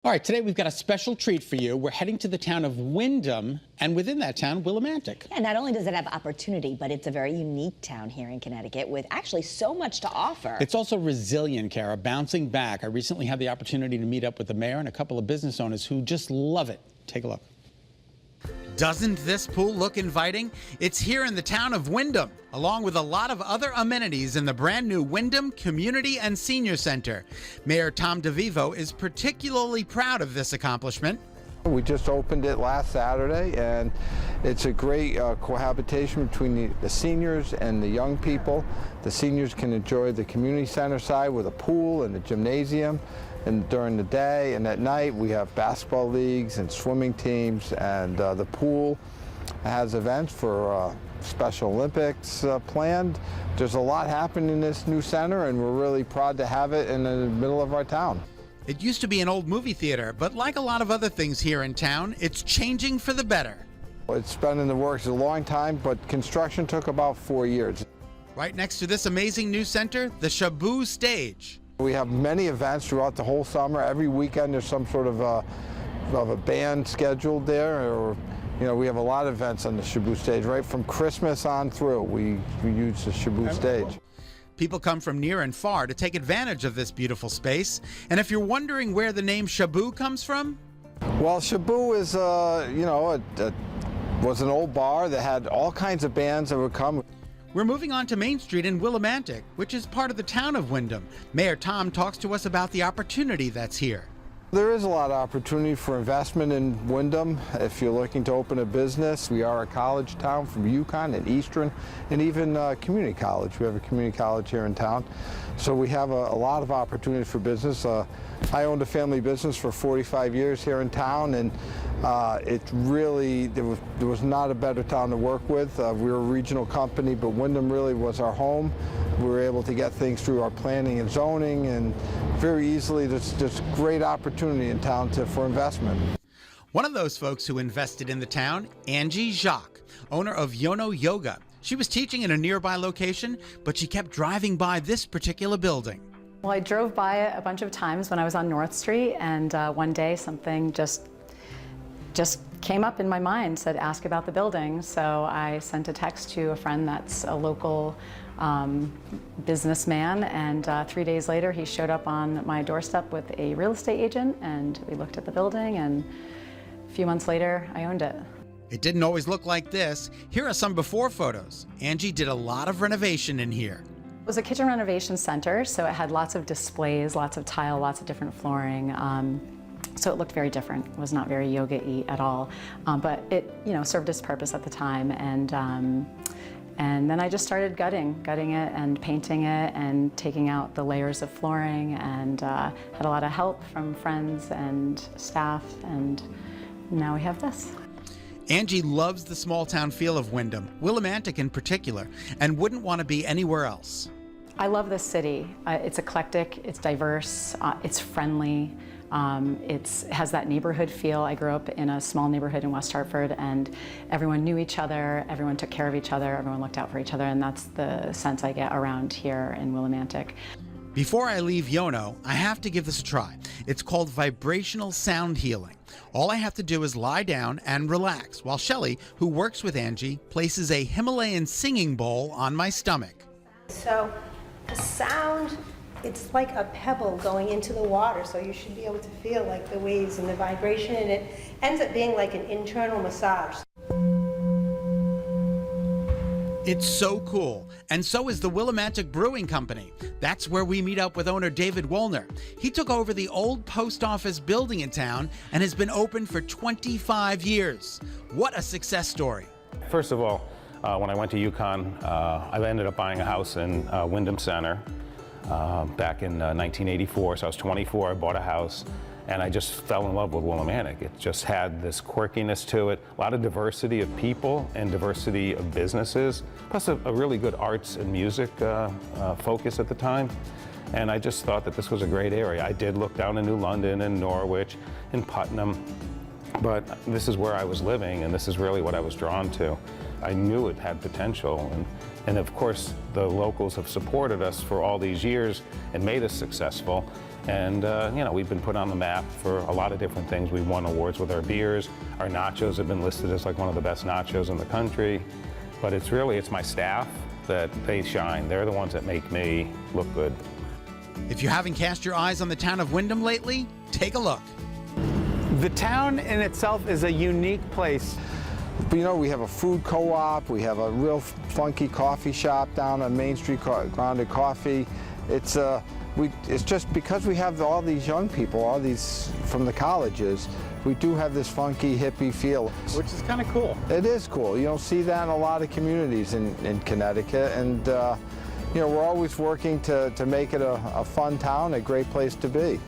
All right, today we've got a special treat for you. We're heading to the town of Windham, and within that town, Willimantic. And not only does it have opportunity, but it's a very unique town here in Connecticut with actually so much to offer. It's also resilient, Kara, bouncing back. I recently had the opportunity to meet up with the mayor and a couple of business owners who just love it. Take a look. Doesn't this pool look inviting? It's here in the town of Windham, along with a lot of other amenities in the brand new Windham Community and Senior Center. Mayor Tom DeVivo is particularly proud of this accomplishment. We just opened it last Saturday, and it's a great cohabitation between the seniors and the young people. The seniors can enjoy the community center side with a pool and a gymnasium, and during the day and at night we have basketball leagues and swimming teams, and the pool has events for Special Olympics planned. There's a lot happening in this new center, and we're really proud to have it in the middle of our town. It used to be an old movie theater, but like a lot of other things here in town, it's changing for the better. It's been in the works a long time, but construction took about 4 years. Right next to this amazing new center, the Shabu Stage. We have many events throughout the whole summer. Every weekend there's some sort of a band scheduled there, or we have a lot of events on the Shabu Stage. Right from Christmas on through, we use the Shabu Stage. People come from near and far to take advantage of this beautiful space. And if you're wondering where the name Shabu comes from? Well, Shabu is, was an old bar that had all kinds of bands that would come. We're moving on to Main Street in Willimantic, which is part of the town of Windham. Mayor Tom talks to us about the opportunity that's here. There is a lot of opportunity for investment in Windham. If you're looking to open a business, we are a college town from UConn and Eastern, and even community college. We have a community college here in town. So we have a lot of opportunity for business. I owned a family business for 45 years here in town, and it really, there was not a better town to work with. We were a regional company, but Windham really was our home. We were able to get things through our planning and zoning, and very easily there's great opportunity in town for investment. One of those folks who invested in the town, Angie Jacques, owner of Yono Yoga. She was teaching in a nearby location, but she kept driving by this particular building. Well, I drove by it a bunch of times when I was on North Street, and one day something just came up in my mind, said ask about the building. So I sent a text to a friend that's a local businessman, and 3 days later he showed up on my doorstep with a real estate agent, and we looked at the building, and a few months later I owned it. It didn't always look like this. Here are some before photos. Angie did a lot of renovation in here. It was a kitchen renovation center, so it had lots of displays, lots of tile, lots of different flooring. So it looked very different. It was not very yoga-y at all, but it served its purpose at the time. And then I just started gutting it and painting it and taking out the layers of flooring, and had a lot of help from friends and staff, and now we have this. Angie loves the small town feel of Windham, Willimantic in particular, and wouldn't want to be anywhere else. I love this city. It's eclectic, it's diverse, it's friendly. It has that neighborhood feel. I grew up in a small neighborhood in West Hartford, and everyone knew each other, everyone took care of each other, everyone looked out for each other, and that's the sense I get around here in Willimantic. Before I leave Yono, I have to give this a try. It's called vibrational sound healing. All I have to do is lie down and relax, while Shelley, who works with Angie, places a Himalayan singing bowl on my stomach. So the sound, it's like a pebble going into the water, so you should be able to feel like the waves and the vibration, and it ends up being like an internal massage. It's so cool, and so is the Willimantic Brewing Company. That's where we meet up with owner David Wollner. He took over the old post office building in town and has been open for 25 years. What a success story. First of all, when I went to UConn, I ended up buying a house in Windham Center back in 1984. So I was 24, I bought a house, and I just fell in love with Willimantic. It just had this quirkiness to it, a lot of diversity of people and diversity of businesses, plus a really good arts and music focus at the time. And I just thought that this was a great area. I did look down in New London and Norwich and Putnam, but this is where I was living, and this is really what I was drawn to. I knew it had potential, and And of course, the locals have supported us for all these years and made us successful. And you know, we've been put on the map for a lot of different things. We've won awards with our beers. Our nachos have been listed as like one of the best nachos in the country. But it's my staff that they shine. They're the ones that make me look good. If you haven't cast your eyes on the town of Windham lately, take a look. The town in itself is a unique place. But, you know, we have a food co-op, we have a real funky coffee shop down on Main Street, Grounded Coffee. It's just because we have all these young people, all these from the colleges, we do have this funky hippie feel. Which is kind of cool. It is cool. You don't see that in a lot of communities in Connecticut, and you know, we're always working to make it a fun town, a great place to be.